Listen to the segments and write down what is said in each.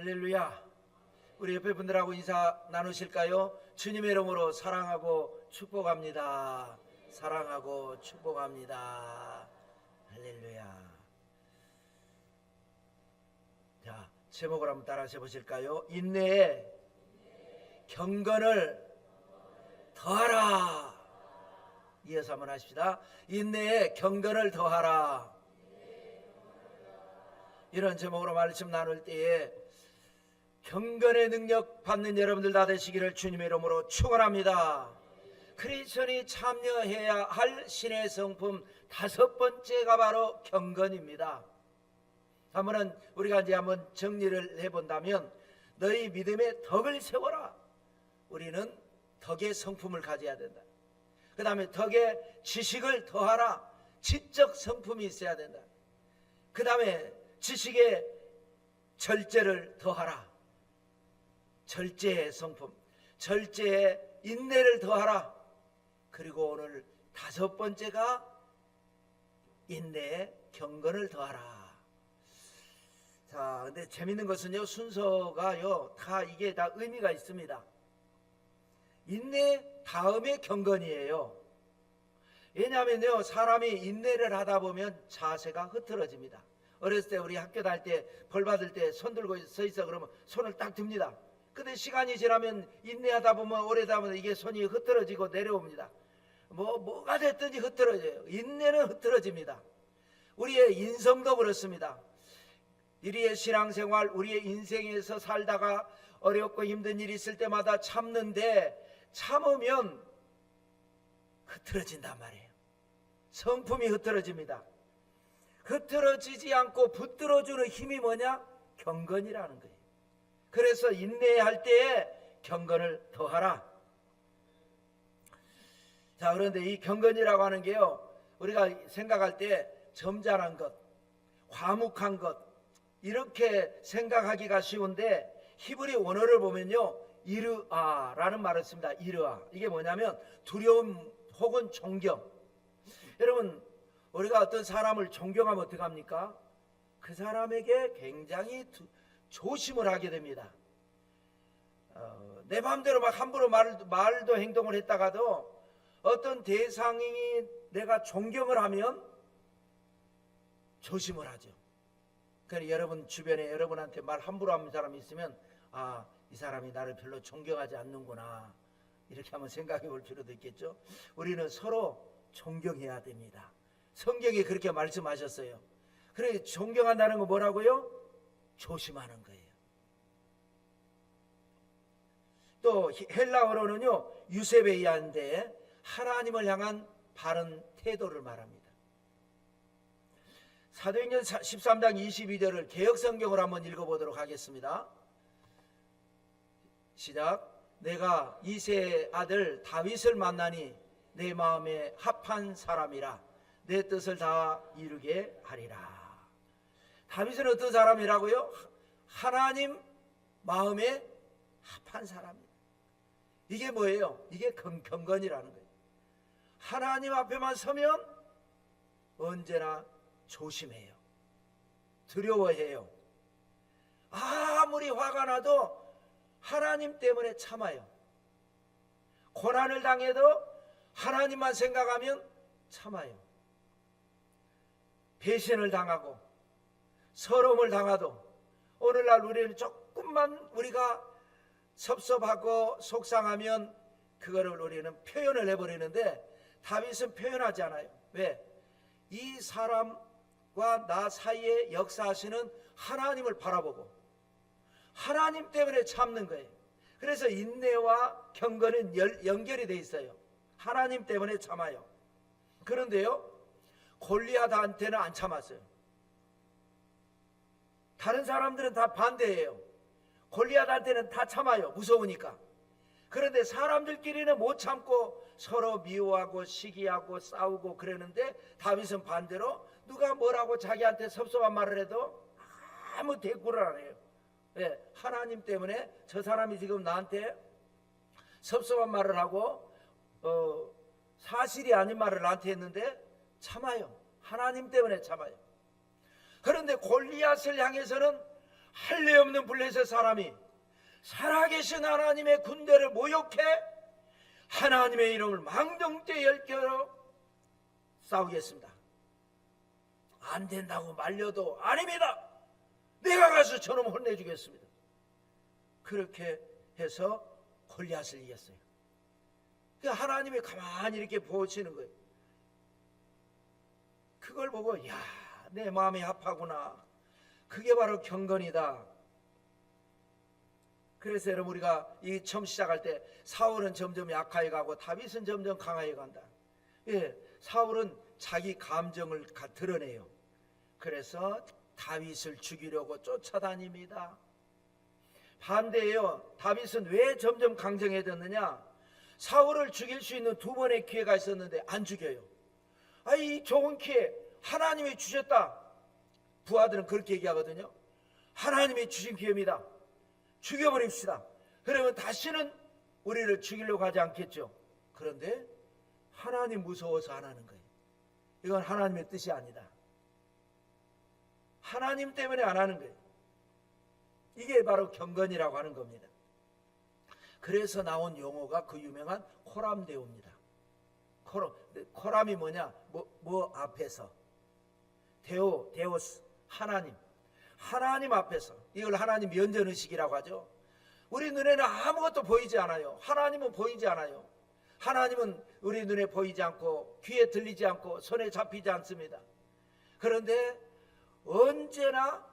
할렐루야. 우리 옆에 분들하고 인사 나누실까요? 주님의 이름으로 사랑하고 축복합니다. 사랑하고 축복합니다. 할렐루야. 자, 제목을 한번 따라 해보실까요? 인내에 경건을 더하라. 이어서 한번 하십시다. 인내에 경건을 더하라. 이런 제목으로 말씀 나눌 때에 경건의 능력 받는 여러분들 다 되시기를 주님의 이름으로 축원합니다. 크리스천이 참여해야 할 신의 성품 다섯 번째가 바로 경건입니다. 한번은 우리가 이제 한번 정리를 해본다면, 너희 믿음의 덕을 세워라. 우리는 덕의 성품을 가져야 된다. 그 다음에 덕의 지식을 더하라. 지적 성품이 있어야 된다. 그 다음에 지식의 절제를 더하라. 절제의 성품, 절제의 인내를 더하라. 그리고 오늘 다섯 번째가 인내의 경건을 더하라. 자, 근데 재밌는 것은요, 순서가요, 다 이게 다 의미가 있습니다. 인내 다음에 경건이에요. 왜냐하면요, 사람이 인내를 하다 보면 자세가 흐트러집니다. 어렸을 때 우리 학교 다닐 때 벌 받을 때 손 들고 서 있어 그러면 손을 딱 듭니다. 근데 시간이 지나면 인내하다 보면 오래다 보면 이게 손이 흐트러지고 내려옵니다. 뭐가 됐든지 흐트러져요. 인내는 흐트러집니다. 우리의 인성도 그렇습니다. 우리의 신앙생활, 우리의 인생에서 살다가 어렵고 힘든 일이 있을 때마다 참는데, 참으면 흐트러진단 말이에요. 성품이 흐트러집니다. 흐트러지지 않고 붙들어주는 힘이 뭐냐? 경건이라는 거예요. 그래서 인내할 때에 경건을 더하라. 자, 그런데 이 경건이라고 하는 게요, 우리가 생각할 때 점잖은 것, 과묵한 것, 이렇게 생각하기가 쉬운데, 히브리 원어를 보면요, 이르아라는 말을 씁니다. 이르아. 이게 뭐냐면 두려움 혹은 존경. 여러분, 우리가 어떤 사람을 존경하면 어떡합니까? 그 사람에게 굉장히 조심을 하게 됩니다. 내 마음대로 막 함부로 말도 행동을 했다가도 어떤 대상이 내가 존경을 하면 조심을 하죠. 그러니까 여러분 주변에 여러분한테 말 함부로 하는 사람이 있으면, 아, 이 사람이 나를 별로 존경하지 않는구나, 이렇게 한번 생각해 볼 필요도 있겠죠. 우리는 서로 존경해야 됩니다. 성경이 그렇게 말씀하셨어요. 그래, 존경한다는 건 뭐라고요? 조심하는 거예요. 또 헬라어로는요, 유세베이아인데 하나님을 향한 바른 태도를 말합니다. 사도행전 13장 22절을 개역성경으로 한번 읽어보도록 하겠습니다. 시작. 내가 이새의 아들 다윗을 만나니 내 마음에 합한 사람이라 내 뜻을 다 이루게 하리라. 다윗은 어떤 사람이라고요? 하나님 마음에 합한 사람이에요. 이게 뭐예요? 이게 경건이라는 거예요. 하나님 앞에만 서면 언제나 조심해요. 두려워해요. 아무리 화가 나도 하나님 때문에 참아요. 고난을 당해도 하나님만 생각하면 참아요. 배신을 당하고 서러움을 당하도 오늘날 우리는 조금만 우리가 섭섭하고 속상하면 그거를 우리는 표현을 해버리는데, 다윗은 표현하지 않아요. 왜? 이 사람과 나 사이에 역사하시는 하나님을 바라보고 하나님 때문에 참는 거예요. 그래서 인내와 경건은 연결이 돼 있어요. 하나님 때문에 참아요. 그런데요, 골리앗한테는 안 참았어요. 다른 사람들은 다 반대예요. 골리앗한테는 다 참아요. 무서우니까. 그런데 사람들끼리는 못 참고 서로 미워하고 시기하고 싸우고 그러는데, 다윗은 반대로 누가 뭐라고 자기한테 섭섭한 말을 해도 아무 대꾸를 안 해요. 왜? 하나님 때문에 저 사람이 지금 나한테 섭섭한 말을 하고 사실이 아닌 말을 나한테 했는데 참아요. 하나님 때문에 참아요. 그런데 골리앗을 향해서는 할례 없는 블레셋 사람이 살아계신 하나님의 군대를 모욕해 하나님의 이름을 망령되이 일깨워 싸우겠습니다. 안 된다고 말려도 아닙니다. 내가 가서 저놈 혼내주겠습니다. 그렇게 해서 골리앗을 이겼어요. 하나님이 가만히 이렇게 보시는 거예요. 그걸 보고 야, 내 마음이 합하구나. 그게 바로 경건이다. 그래서 여러분, 우리가 이 처음 시작할 때 사울은 점점 약하게 가고 다윗은 점점 강하게 간다. 예, 사울은 자기 감정을 드러내요. 그래서 다윗을 죽이려고 쫓아다닙니다. 반대예요. 다윗은 왜 점점 강성해졌느냐? 사울을 죽일 수 있는 두 번의 기회가 있었는데 안 죽여요. 이 좋은 기회 하나님이 주셨다. 부하들은 그렇게 얘기하거든요. 하나님이 주신 기회입니다. 죽여버립시다. 그러면 다시는 우리를 죽이려고 하지 않겠죠. 그런데 하나님 무서워서 안 하는 거예요. 이건 하나님의 뜻이 아니다. 하나님 때문에 안 하는 거예요. 이게 바로 경건이라고 하는 겁니다. 그래서 나온 용어가 그 유명한 코람데오입니다. 코람이 뭐냐? 뭐 앞에서. 데오스, 하나님 앞에서. 이걸 하나님 면전의식이라고 하죠. 우리 눈에는 아무것도 보이지 않아요. 하나님은 보이지 않아요. 하나님은 우리 눈에 보이지 않고 귀에 들리지 않고 손에 잡히지 않습니다. 그런데 언제나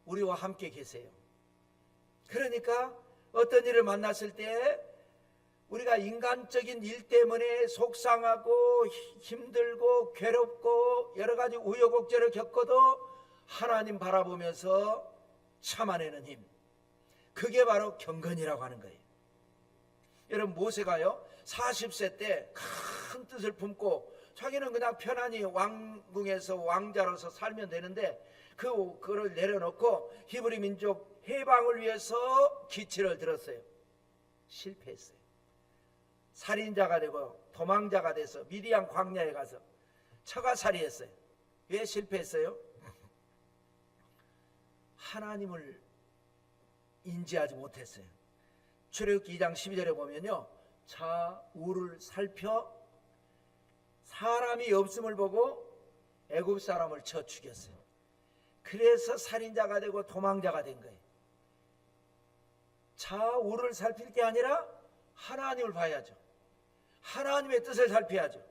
우리와 함께 계세요. 그러니까 어떤 일을 만났을 때 우리가 인간적인 일 때문에 속상하고 힘들고 괴롭고 여러 가지 우여곡절을 겪어도 하나님 바라보면서 참아내는 힘, 그게 바로 경건이라고 하는 거예요. 여러분, 모세가요 40세 때 큰 뜻을 품고 자기는 그냥 편안히 왕궁에서 왕자로서 살면 되는데 그거를 내려놓고 히브리 민족 해방을 위해서 기치를 들었어요. 실패했어요. 살인자가 되고 도망자가 돼서 미디안 광야에 가서 처가살이했어요. 왜 실패했어요? 하나님을 인지하지 못했어요. 출애굽기 2장 12절에 보면요, 좌우를 살펴 사람이 없음을 보고 애굽 사람을 쳐 죽였어요. 그래서 살인자가 되고 도망자가 된 거예요. 좌우를 살필 게 아니라 하나님을 봐야죠. 하나님의 뜻을 살펴야죠.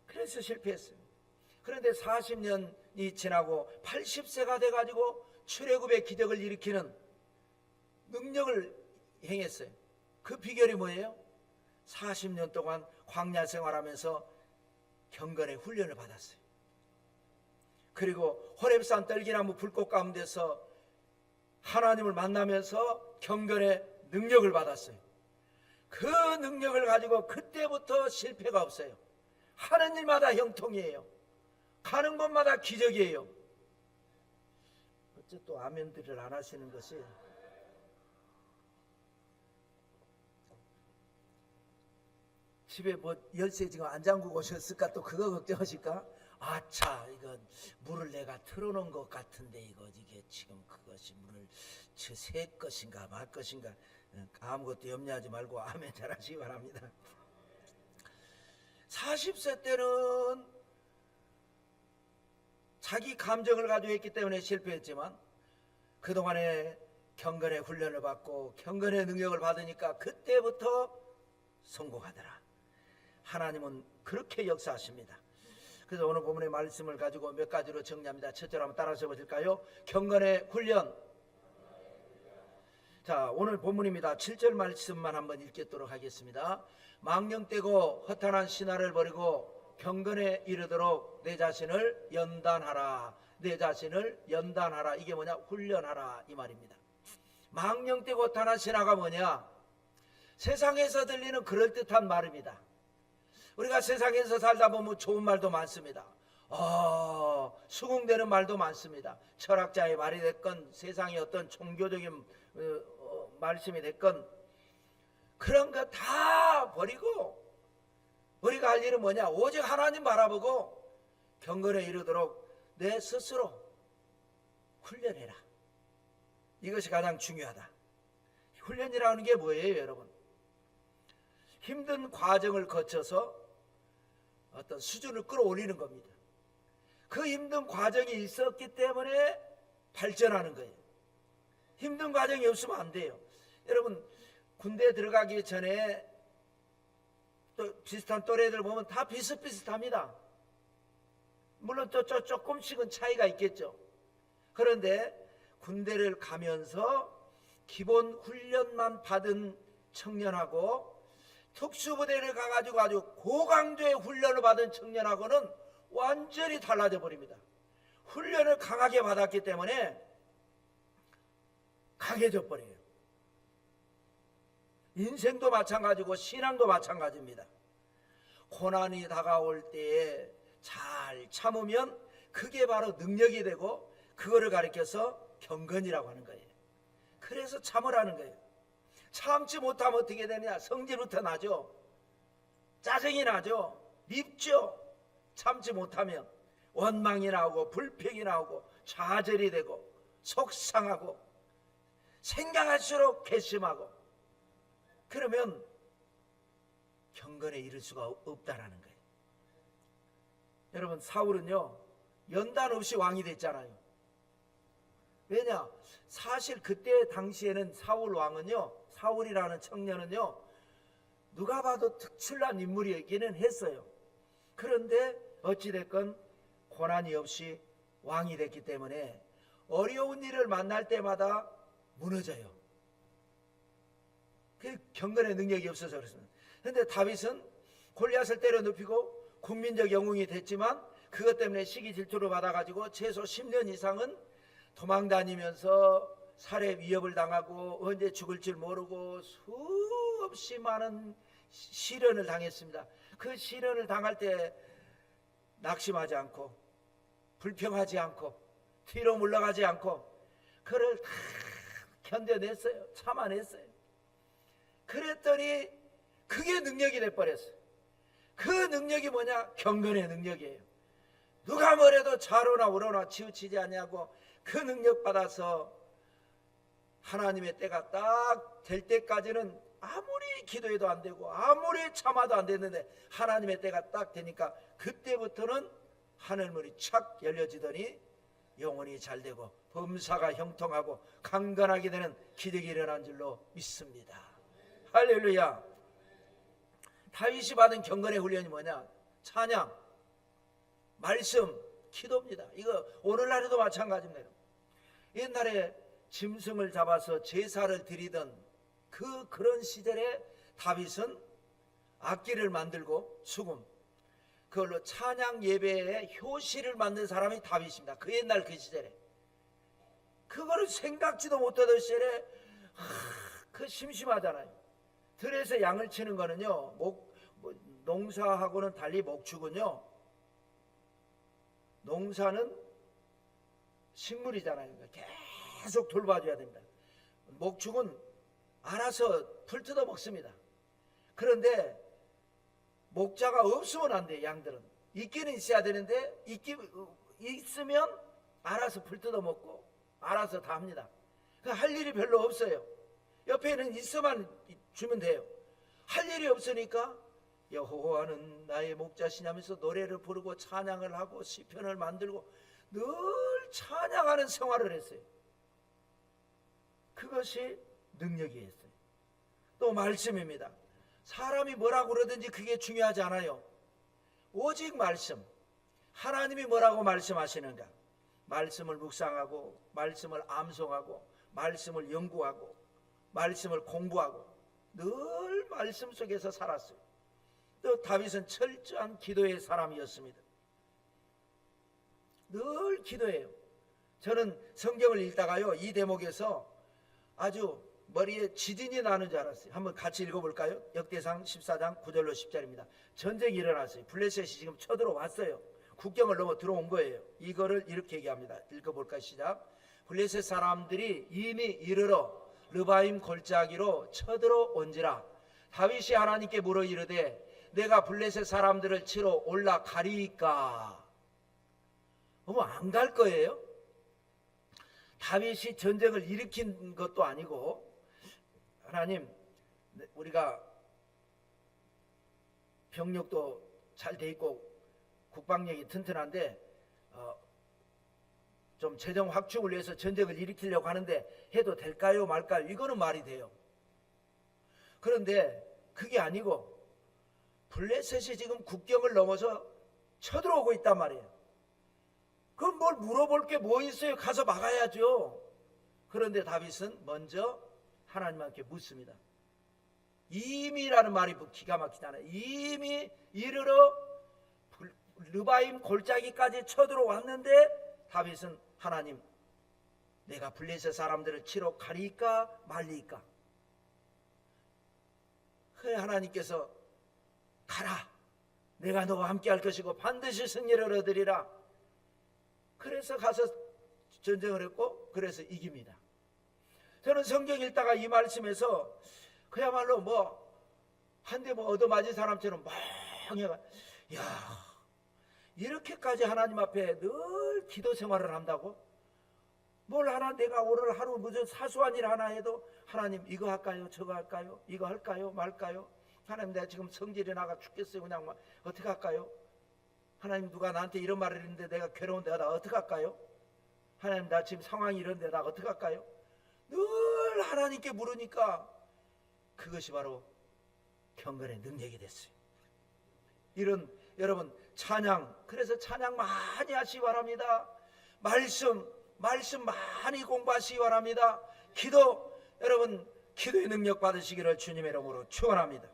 그래서 실패했어요. 그런데 40년이 지나고 80세가 돼가지고 출애굽의 기적을 일으키는 능력을 행했어요. 그 비결이 뭐예요? 40년 동안 광야 생활하면서 경건의 훈련을 받았어요. 그리고 호렙산 떨기나무 불꽃 가운데서 하나님을 만나면서 경건의 능력을 받았어요. 그 능력을 가지고 그때부터 실패가 없어요. 하는 일마다 형통이에요. 가는 곳마다 기적이에요. 어째 또 아멘들을 안 하시는 것이, 집에 뭐 열쇠 지금 안 잠그고 오셨을까? 또 그거 걱정하실까? 아차, 이건 물을 내가 틀어놓은 것 같은데 이게 지금 그것이 물을 새 것인가 말 것인가, 아무것도 염려하지 말고 아멘 잘하시기 바랍니다. 40세 때는 자기 감정을 가지고 했기 때문에 실패했지만 그동안에 경건의 훈련을 받고 경건의 능력을 받으니까 그때부터 성공하더라. 하나님은 그렇게 역사하십니다. 그래서 오늘 본문의 말씀을 가지고 몇 가지로 정리합니다. 첫째로 한번 따라서 보실까요? 경건의 훈련. 자, 오늘 본문입니다. 7절 말씀만 한번 읽겠도록 하겠습니다. 망령되고 허탄한 신화를 버리고 경건에 이르도록 내 자신을 연단하라. 내 자신을 연단하라. 이게 뭐냐? 훈련하라, 이 말입니다. 망령되고 허탄한 신화가 뭐냐? 세상에서 들리는 그럴듯한 말입니다. 우리가 세상에서 살다 보면 좋은 말도 많습니다. 수긍되는 말도 많습니다. 철학자의 말이 됐건 세상의 어떤 종교적인 말씀이 됐건 그런 거 다 버리고 우리가 할 일은 뭐냐? 오직 하나님 바라보고 경건에 이르도록 내 스스로 훈련해라. 이것이 가장 중요하다. 훈련이라는 게 뭐예요, 여러분? 힘든 과정을 거쳐서 어떤 수준을 끌어올리는 겁니다. 그 힘든 과정이 있었기 때문에 발전하는 거예요. 힘든 과정이 없으면 안 돼요. 여러분, 군대 들어가기 전에 또 비슷한 또래들 보면 다 비슷비슷합니다. 물론 또 조금씩은 차이가 있겠죠. 그런데 군대를 가면서 기본 훈련만 받은 청년하고 특수부대를 가가지고 아주 고강도의 훈련을 받은 청년하고는 완전히 달라져 버립니다. 훈련을 강하게 받았기 때문에 강해져 버려요. 인생도 마찬가지고 신앙도 마찬가지입니다. 고난이 다가올 때에 잘 참으면 그게 바로 능력이 되고 그거를 가리켜서 경건이라고 하는 거예요. 그래서 참으라는 거예요. 참지 못하면 어떻게 되느냐? 성질부터 나죠. 짜증이 나죠. 밉죠. 참지 못하면 원망이 나오고 불평이 나오고 좌절이 되고 속상하고 생각할수록 괘씸하고, 그러면 경건에 이를 수가 없다라는 거예요. 여러분, 사울은요 연단 없이 왕이 됐잖아요. 왜냐? 사실 그때 당시에는 사울 왕은요, 사울이라는 청년은요 누가 봐도 특출난 인물이기는 했어요. 그런데 어찌됐건 고난이 없이 왕이 됐기 때문에 어려운 일을 만날 때마다 무너져요. 그 경건의 능력이 없어서 그렇습니다. 그런데 다윗은 골리앗을 때려 눕히고 국민적 영웅이 됐지만 그것 때문에 시기 질투를 받아가지고 최소 10년 이상은 도망다니면서 살해 위협을 당하고 언제 죽을 줄 모르고 수없이 많은 시련을 당했습니다. 그 시련을 당할 때 낙심하지 않고 불평하지 않고 뒤로 물러가지 않고 그를 다 견뎌냈어요. 참아냈어요. 그랬더니 그게 능력이 돼버렸어요. 그 능력이 뭐냐? 경건의 능력이에요. 누가 뭐래도 좌로나 우로나 치우치지 않냐고 그 능력 받아서 하나님의 때가 딱 될 때까지는 아무리 기도해도 안 되고 아무리 참아도 안 됐는데 하나님의 때가 딱 되니까 그때부터는 하늘문이 착 열려지더니 영혼이 잘 되고 범사가 형통하고 강건하게 되는 기적이 일어난 줄로 믿습니다. 할렐루야. 다윗이 받은 경건의 훈련이 뭐냐? 찬양, 말씀, 기도입니다. 이거 오늘날에도 마찬가지입니다. 옛날에 짐승을 잡아서 제사를 드리던 그런 시절에 다윗은 악기를 만들고 수금, 그걸로 찬양 예배에 효시를 만든 사람이 다윗입니다. 그 옛날 그 시절에 그거를 생각지도 못하던 시절에 그 심심하잖아요. 들에서 양을 치는 거는요, 농사하고는 달리 목축은요, 농사는 식물이잖아요. 계속 돌봐줘야 됩니다. 목축은 알아서 풀 뜯어 먹습니다. 그런데 목자가 없으면 안 돼요. 양들은 있기는 있어야 되는데 있으면 알아서 풀 뜯어 먹고 알아서 다 합니다. 할 일이 별로 없어요. 옆에는 있어만 주면 돼요. 할 일이 없으니까 여호와는 나의 목자시냐면서 노래를 부르고 찬양을 하고 시편을 만들고 늘 찬양하는 생활을 했어요. 그것이 능력이었어요. 또 말씀입니다. 사람이 뭐라고 그러든지 그게 중요하지 않아요. 오직 말씀, 하나님이 뭐라고 말씀하시는가, 말씀을 묵상하고 말씀을 암송하고 말씀을 연구하고 말씀을 공부하고 늘 말씀 속에서 살았어요. 또 다윗은 철저한 기도의 사람이었습니다. 늘 기도해요. 저는 성경을 읽다가요, 이 대목에서 아주 머리에 지진이 나는 줄 알았어요. 한번 같이 읽어볼까요? 역대상 14장 9절로 10절입니다. 전쟁이 일어났어요. 블레셋이 지금 쳐들어왔어요. 국경을 넘어 들어온 거예요. 이거를 이렇게 얘기합니다. 읽어볼까요? 시작. 블레셋 사람들이 이미 이르러 르바임 골짜기로 쳐들어온지라. 다윗이 하나님께 물어 이르되 내가 블레셋 사람들을 치러 올라가리이까. 안 갈 거예요? 다윗이 전쟁을 일으킨 것도 아니고, 하나님 우리가 병력도 잘 돼 있고 국방력이 튼튼한데 좀 재정 확충을 위해서 전쟁을 일으키려고 하는데 해도 될까요 말까요? 이거는 말이 돼요. 그런데 그게 아니고 블레셋이 지금 국경을 넘어서 쳐들어오고 있단 말이에요. 그럼 뭘 물어볼 게 뭐 있어요? 가서 막아야죠. 그런데 다윗은 먼저 하나님께 묻습니다. 이미라는 말이 기가 막히잖아요. 이미 이르러 르바임 골짜기까지 쳐들어왔는데 다윗은 하나님, 내가 블레셋 사람들을 치러 가리까 말리까? 그래, 하나님께서 가라, 내가 너와 함께 할 것이고 반드시 승리를 얻으리라. 그래서 가서 전쟁을 했고 그래서 이깁니다. 저는 성경 읽다가 이 말씀에서 그야말로 한 대 얻어맞은 사람처럼 막 해가, 야, 이렇게까지 하나님 앞에 늘 기도 생활을 한다고? 뭘 하나, 내가 오늘 하루 무슨 사소한 일 하나 해도 하나님 이거 할까요? 저거 할까요? 이거 할까요? 말까요? 하나님, 내가 지금 성질이 나가 죽겠어요. 그냥 어떻게 할까요? 하나님, 누가 나한테 이런 말을 했는데 내가 괴로운데 나 어떻게 할까요? 하나님, 나 지금 상황이 이런데 나 어떻게 할까요? 늘 하나님께 물으니까 그것이 바로 경건의 능력이 됐어요. 이런 여러분 찬양, 그래서 찬양 많이 하시기 바랍니다. 말씀 많이 공부하시기 바랍니다. 기도, 여러분 기도의 능력 받으시기를 주님의 이름으로 축원합니다.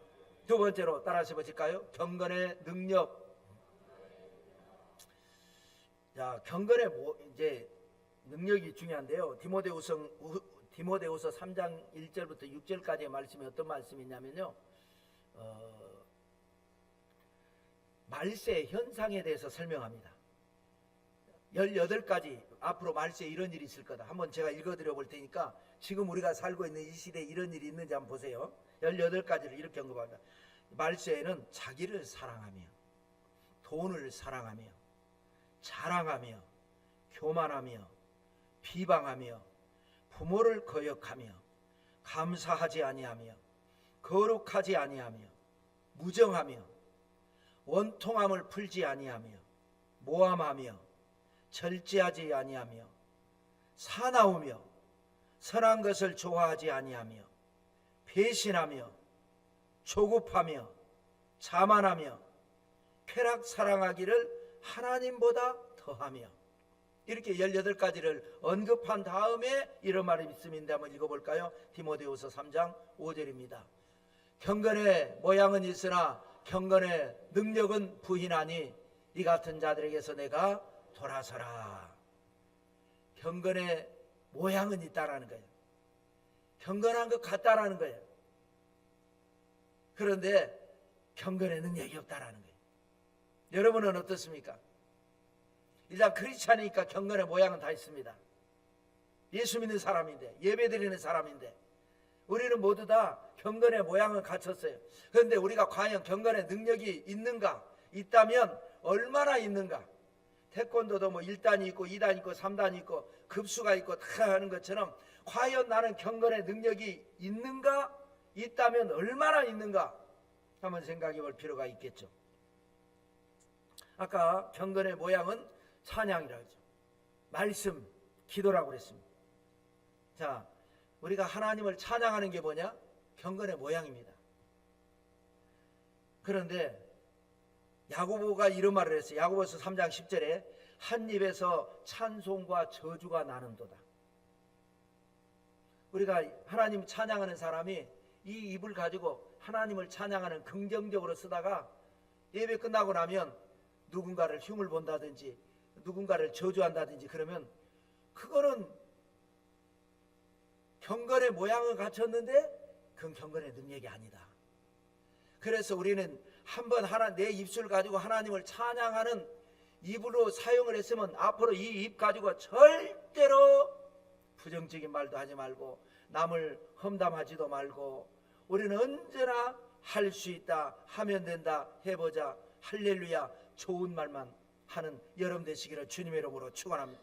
두 번째로 따라서 보실까요? 경건의 능력. 자, 경건의 이제 능력이 중요한데요. 디모데후서 3장 1절부터 6절까지의 말씀이 어떤 말씀이냐면요, 말세 현상에 대해서 설명합니다. 18가지 앞으로 말세에 이런 일이 있을 거다. 한번 제가 읽어드려 볼 테니까 지금 우리가 살고 있는 이 시대에 이런 일이 있는지 한번 보세요. 18가지를 이렇게 언급합니다. 말세에는 자기를 사랑하며, 돈을 사랑하며, 자랑하며, 교만하며, 비방하며, 부모를 거역하며, 감사하지 아니하며, 거룩하지 아니하며, 무정하며, 원통함을 풀지 아니하며, 모함하며, 절제하지 아니하며, 사나우며, 선한 것을 좋아하지 아니하며, 배신하며, 조급하며, 자만하며, 쾌락 사랑하기를 하나님보다 더하며, 이렇게 18가지를 언급한 다음에 이런 말이 있음인데 한번 읽어볼까요? 디모데후서 3장 5절입니다. 경건의 모양은 있으나 경건의 능력은 부인하니 이 같은 자들에게서 내가 돌아서라. 경건의 모양은 있다라는 거예요. 경건한 것 같다라는 거예요. 그런데 경건의 능력이 없다라는 거예요. 여러분은 어떻습니까? 일단 크리스찬이니까 경건의 모양은 다 있습니다. 예수 믿는 사람인데, 예배드리는 사람인데, 우리는 모두 다 경건의 모양은 갖췄어요. 그런데 우리가 과연 경건의 능력이 있는가? 있다면 얼마나 있는가? 태권도도 1단이 있고 2단 있고 3단 있고 급수가 있고 다 하는 것처럼 과연 나는 경건의 능력이 있는가? 있다면 얼마나 있는가? 한번 생각해 볼 필요가 있겠죠. 아까 경건의 모양은 찬양이라고 했죠. 말씀, 기도라고 그랬습니다. 자, 우리가 하나님을 찬양하는 게 뭐냐? 경건의 모양입니다. 그런데 야고보가 이런 말을 했어요. 야고보서 3장 10절에 한 입에서 찬송과 저주가 나는도다. 우리가 하나님 찬양하는 사람이 이 입을 가지고 하나님을 찬양하는 긍정적으로 쓰다가 예배 끝나고 나면 누군가를 흉을 본다든지 누군가를 저주한다든지 그러면 그거는 경건의 모양을 갖췄는데 그건 경건의 능력이 아니다. 그래서 우리는 한번 내 입술 가지고 하나님을 찬양하는 입으로 사용을 했으면 앞으로 이 입 가지고 절대로 부정적인 말도 하지 말고 남을 험담하지도 말고 우리는 언제나 할 수 있다, 하면 된다, 해보자, 할렐루야, 좋은 말만 하는 여러분 되시기를 주님의 이름으로 축원합니다.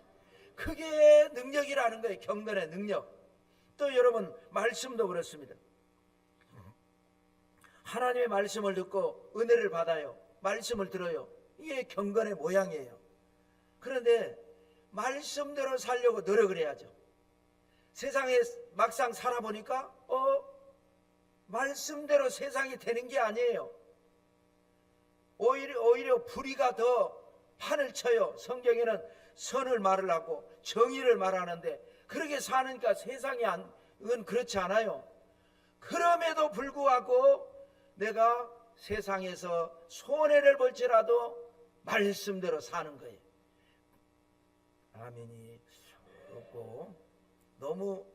그게 능력이라는 거예요. 경건의 능력. 또 여러분 말씀도 그렇습니다. 하나님의 말씀을 듣고 은혜를 받아요. 말씀을 들어요. 이게 경건의 모양이에요. 그런데 말씀대로 살려고 노력을 해야죠. 세상에 막상 살아보니까 말씀대로 세상이 되는 게 아니에요. 오히려 불의가 더 판을 쳐요. 성경에는 선을 말을 하고 정의를 말하는데 그렇게 사니까 세상이 그렇지 않아요. 그럼에도 불구하고 내가 세상에서 손해를 볼지라도 말씀대로 사는 거예요. 아멘이 없고 너무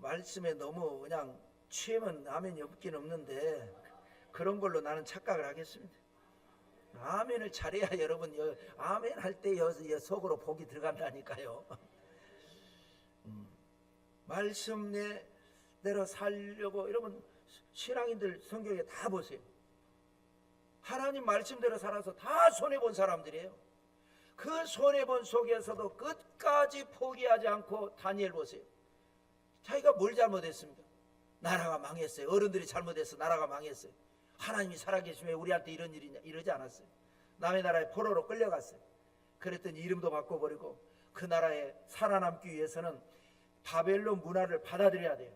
말씀에 너무 그냥 취하면 아멘이 없긴 없는데 그런 걸로 나는 착각을 하겠습니다. 아멘을 잘해야 여러분 아멘 할 때 속으로 복이 들어간다니까요. 말씀대로 살려고 여러분 신앙인들 성경에 다 보세요. 하나님 말씀대로 살아서 다 손해본 사람들이에요. 그 손해본 속에서도 끝까지 포기하지 않고 다니엘 보세요. 자기가 뭘 잘못했습니까? 나라가 망했어요. 어른들이 잘못해서 나라가 망했어요. 하나님이 살아계시면 우리한테 이런 일이냐 이러지 않았어요. 남의 나라에 포로로 끌려갔어요. 그랬더니 이름도 바꿔버리고 그 나라에 살아남기 위해서는 바벨론 문화를 받아들여야 돼요.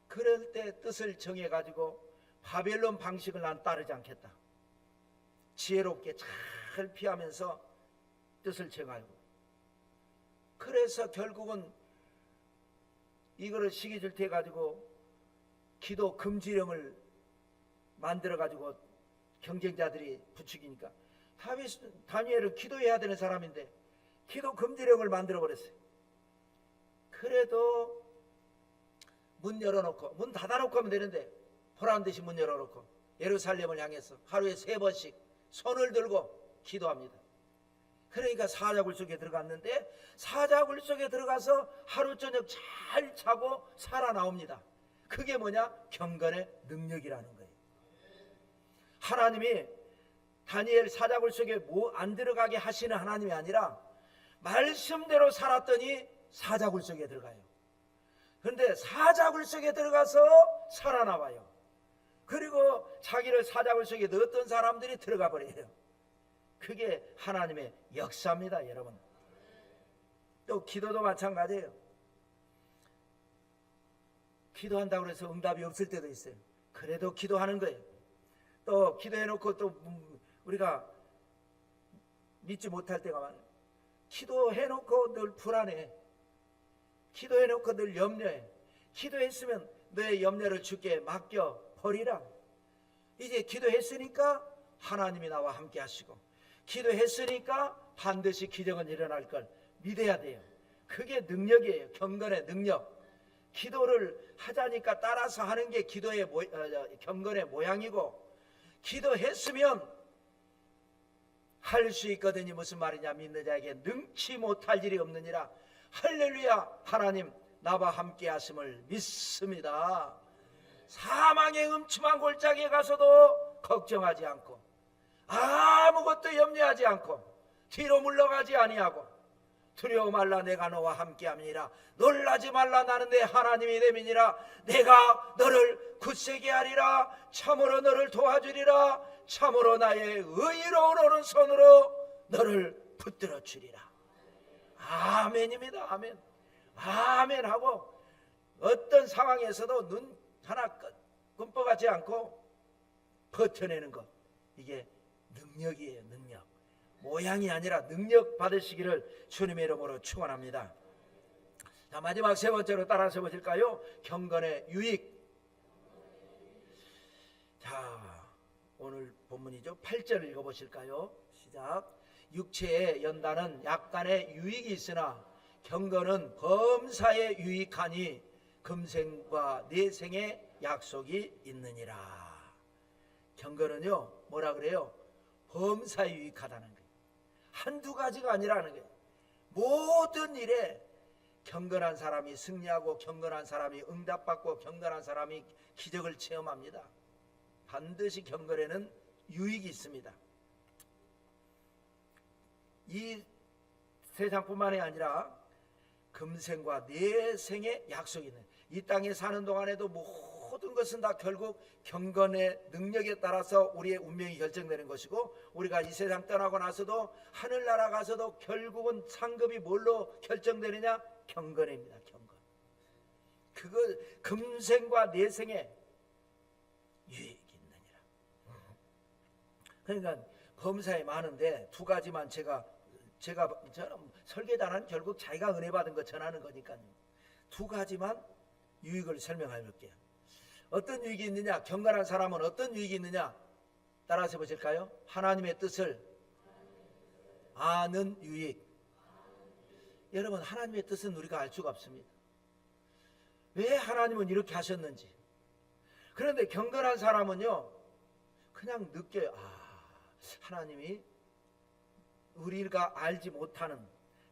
그럴 때 뜻을 정해가지고 바벨론 방식을 난 따르지 않겠다. 지혜롭게 잘 피하면서 뜻을 정하고 그래서 결국은 이거를 시기질투해 가지고 기도 금지령을 만들어 가지고 경쟁자들이 부추기니까 다니엘은 기도해야 되는 사람인데 기도 금지령을 만들어 버렸어요. 그래도 문 열어놓고 문 닫아놓고 하면 되는데 보란 듯이 문 열어놓고 예루살렘을 향해서 하루에 3번씩 손을 들고 기도합니다. 그러니까 사자굴 속에 들어갔는데 사자굴 속에 들어가서 하루 저녁 잘 자고 살아나옵니다. 그게 뭐냐? 경건의 능력이라는 거예요. 하나님이 다니엘 사자굴 속에 안 들어가게 하시는 하나님이 아니라 말씀대로 살았더니 사자굴 속에 들어가요. 그런데 사자굴 속에 들어가서 살아나와요. 그리고 자기를 사자굴 속에 넣었던 사람들이 들어가 버려요. 그게 하나님의 역사입니다, 여러분. 또 기도도 마찬가지예요. 기도한다고 해서 응답이 없을 때도 있어요. 그래도 기도하는 거예요. 또 기도해놓고 또 우리가 믿지 못할 때가 많아요. 기도해놓고 늘 불안해. 기도해놓고 늘 염려해. 기도했으면 너의 염려를 주께 맡겨 버리라. 이제 기도했으니까 하나님이 나와 함께 하시고 기도했으니까 반드시 기적은 일어날 걸 믿어야 돼요. 그게 능력이에요. 경건의 능력. 기도를 하자니까 따라서 하는 게 기도의 경건의 모양이고 기도했으면 할 수 있거든요. 무슨 말이냐? 믿는 자에게 능치 못할 일이 없느니라. 할렐루야. 하나님 나와 함께 하심을 믿습니다. 사망의 음침한 골짜기에 가서도 걱정하지 않고 아무것도 염려하지 않고 뒤로 물러가지 아니하고 두려워 말라 내가 너와 함께함이니라. 놀라지 말라 나는 내 하나님이 됨이니라. 내가 너를 굳세게 하리라. 참으로 너를 도와주리라. 참으로 나의 의로운 오른손으로 너를 붙들어 주리라. 아멘입니다. 아멘. 아멘 하고 어떤 상황에서도 눈 하나 끔뻑하지 않고 버텨내는 것, 이게 능력이에요. 능력. 모양이 아니라 능력 받으시기를 주님의 이름으로 축원합니다. 자, 마지막 세 번째로 따라서 보실까요? 경건의 유익. 자, 오늘 본문이죠. 8절 읽어보실까요? 시작. 육체에 연다는 약간의 유익이 있으나 경건은 범사에 유익하니 금생과 내생의 약속이 있느니라. 경건은요, 뭐라 그래요? 범사에 유익하다는 거예요. 한두 가지가 아니라는 거예요. 모든 일에 경건한 사람이 승리하고 경건한 사람이 응답받고 경건한 사람이 기적을 체험합니다. 반드시 경건에는 유익이 있습니다. 이 세상뿐만이 아니라 금생과 내생의 약속이 있는, 이 땅에 사는 동안에도 모든 것은 다 결국 경건의 능력에 따라서 우리의 운명이 결정되는 것이고, 우리가 이 세상 떠나고 나서도 하늘나라 가서도 결국은 상급이 뭘로 결정되느냐? 경건입니다. 경건. 그거 금생과 내생의 유익이 있느니라. 그러니까 범사에 많은데 두 가지만 저는 설계자는 결국 자기가 은혜 받은 거 전하는 거니까요. 두 가지만 유익을 설명해 볼게요. 어떤 유익이 있느냐? 경건한 사람은 어떤 유익이 있느냐? 따라서 보실까요? 하나님의 뜻을 아는 유익. 여러분, 하나님의 뜻은 우리가 알 수가 없습니다. 왜 하나님은 이렇게 하셨는지. 그런데 경건한 사람은요, 그냥 느껴요. 하나님이 우리가 알지 못하는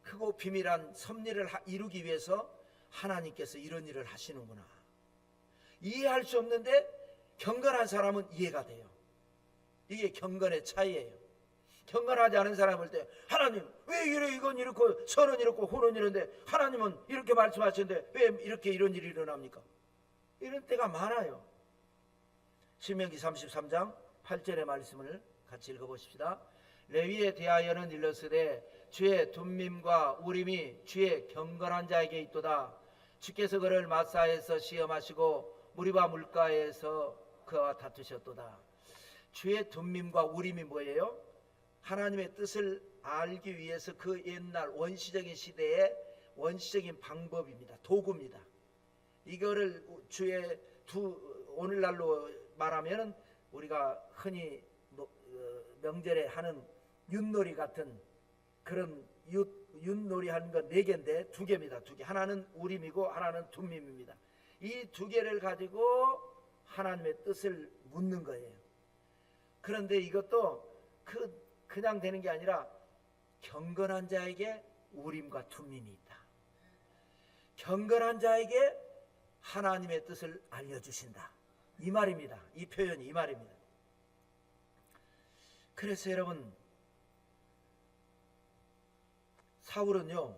크고 비밀한 섭리를 이루기 위해서 하나님께서 이런 일을 하시는구나. 이해할 수 없는데 경건한 사람은 이해가 돼요. 이게 경건의 차이예요. 경건하지 않은 사람 볼 때 하나님 왜 이래, 이건 이렇고 선은 이렇고 호는 이런데 하나님은 이렇게 말씀하시는데 왜 이렇게 이런 일이 일어납니까? 이런 때가 많아요. 신명기 33장 8절의 말씀을 같이 읽어보십시다. 레위에 대하여는 일러스되 주의 둠밈과 우림이 주의 경건한 자에게 있도다. 주께서 그를 마사에서 시험하시고 무리바 물가에서 그와 다투셨도다. 주의 둠밈과 우림이 뭐예요? 하나님의 뜻을 알기 위해서 그 옛날 원시적인 시대의 원시적인 방법입니다. 도구입니다. 이거를 주의 오늘날로 말하면 우리가 흔히 명절에 하는 윷놀이 같은 그런 윷놀이 하는 건 4개인데 2개입니다. 2개. 하나는 우림이고 하나는 둠밈입니다. 이 2개를 가지고 하나님의 뜻을 묻는 거예요. 그런데 이것도 그냥 되는 게 아니라 경건한 자에게 우림과 둠밈이 있다. 경건한 자에게 하나님의 뜻을 알려주신다. 이 말입니다. 이 표현이 이 말입니다. 그래서 여러분, 사울은요,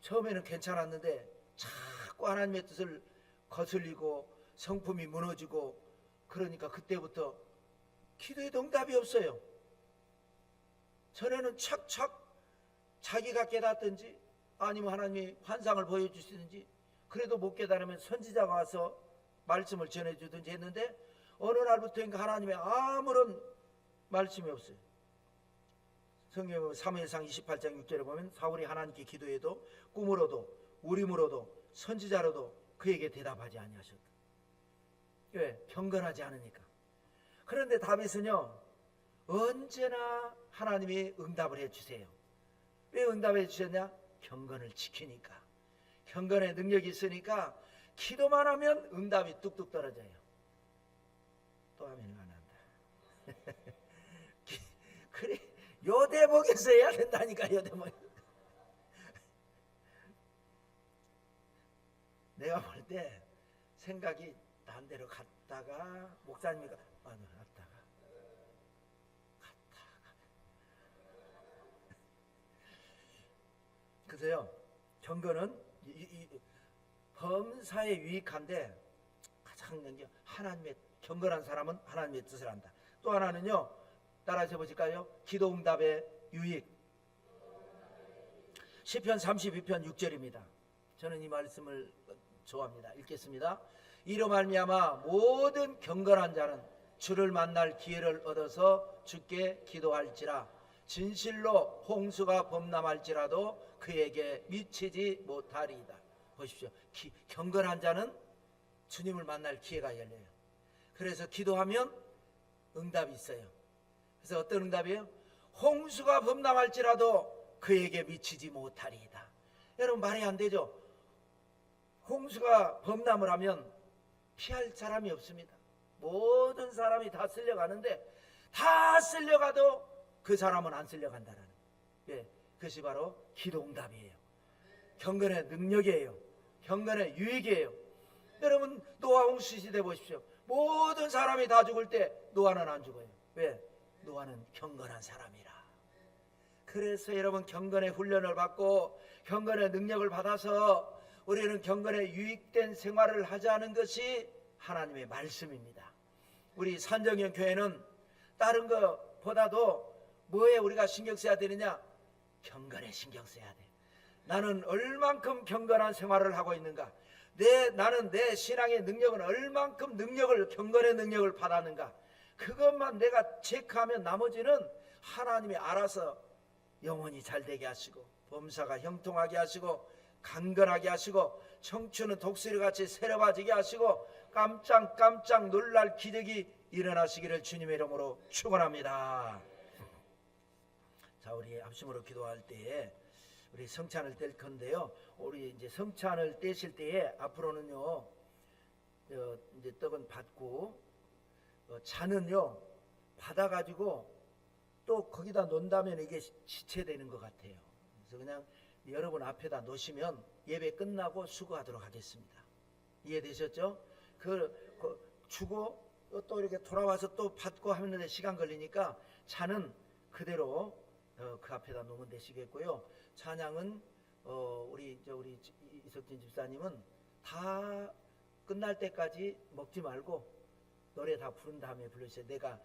처음에는 괜찮았는데 자꾸 하나님의 뜻을 거슬리고 성품이 무너지고, 그러니까 그때부터 기도에도 응답이 없어요. 전에는 착착 자기가 깨닫든지 아니면 하나님이 환상을 보여주시든지, 그래도 못 깨달으면 선지자가 와서 말씀을 전해주든지 했는데, 어느 날부터인가 하나님의 아무런 말씀이 없어요. 성경 사무엘상 28장 6절에 보면 사울이 하나님께 기도해도 꿈으로도 우림으로도 선지자로도 그에게 대답하지 아니하셨다. 왜? 경건하지 않으니까. 그런데 다윗은요, 언제나 하나님이 응답을 해주세요. 왜 응답해 주셨냐? 경건을 지키니까. 경건의 능력이 있으니까 기도만 하면 응답이 뚝뚝 떨어져요. 또 하면 안 한다. 그래, 요 대목에서 해야 된다니까. 요 대목. 내가 볼 때 생각이 딴 데로 갔다가 목사님이 갔다가 그래서요, 경건은 범사에 유익한데 가장 하나님의 경건한 사람은 하나님의 뜻을 안다. 또 하나는요, 따라서 보실까요? 기도 응답의 유익. 시편 32편 6절입니다. 저는 이 말씀을 좋아합니다. 읽겠습니다. 이로 말미암아 모든 경건한 자는 주를 만날 기회를 얻어서 주께 기도할지라. 진실로 홍수가 범람할지라도 그에게 미치지 못하리이다. 보십시오. 경건한 자는 주님을 만날 기회가 열려요. 그래서 기도하면 응답이 있어요. 그래서 어떤 응답이에요? 홍수가 범람할지라도 그에게 미치지 못하리이다. 여러분, 말이 안 되죠? 홍수가 범람을 하면 피할 사람이 없습니다. 모든 사람이 다 쓸려가는데, 다 쓸려가도 그 사람은 안 쓸려간다는, 예, 그것이 바로 기도 응답이에요. 경건의 능력이에요. 경건의 유익이에요. 여러분, 노아 홍수 시대 보십시오. 모든 사람이 다 죽을 때 노아는 안 죽어요. 왜? 노아는 경건한 사람이라. 그래서 여러분 경건의 훈련을 받고 경건의 능력을 받아서 우리는 경건에 유익된 생활을 하자는 것이 하나님의 말씀입니다. 우리 산정형 교회는 다른 것보다도 뭐에 우리가 신경 써야 되느냐? 경건에 신경 써야 돼. 나는 얼만큼 경건한 생활을 하고 있는가? 나는 내 신앙의 능력은 얼만큼 경건의 능력을 받았는가? 그것만 내가 체크하면 나머지는 하나님이 알아서 영혼이 잘 되게 하시고, 범사가 형통하게 하시고, 강건하게 하시고, 청춘은 독수리같이 새로워지게 하시고, 깜짝 놀랄 기적이 일어나시기를 주님의 이름으로 축원합니다. 자, 우리 합심으로 기도할 때에 우리 성찬을 뗄 건데요. 우리 이제 성찬을 떼실 때에 앞으로는요, 이제 떡은 받고 잔은요 받아가지고 또 거기다 놓는다면 이게 지체되는 것 같아요. 그래서 그냥 여러분 앞에다 놓으시면 예배 끝나고 수고하도록 하겠습니다. 이해되셨죠? 주고 또 이렇게 돌아와서 또 받고 하는데 시간 걸리니까 잔은 그대로 그 앞에다 놓으면 되시겠고요. 찬양은 우리 이석진 집사님은 다 끝날 때까지 먹지 말고 노래 다 부른 다음에 불러주세요. 내가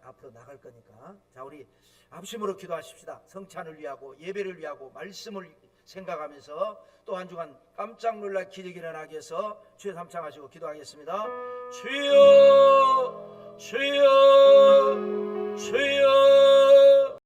앞으로 나갈 거니까. 자, 우리 합심으로 기도하십시다. 성찬을 위하고 예배를 위하고 말씀을 생각하면서 또 한 주간 깜짝 놀랄 기적이 일어나게 해서 주여 삼창하시고 기도하겠습니다. 주여 주여 주여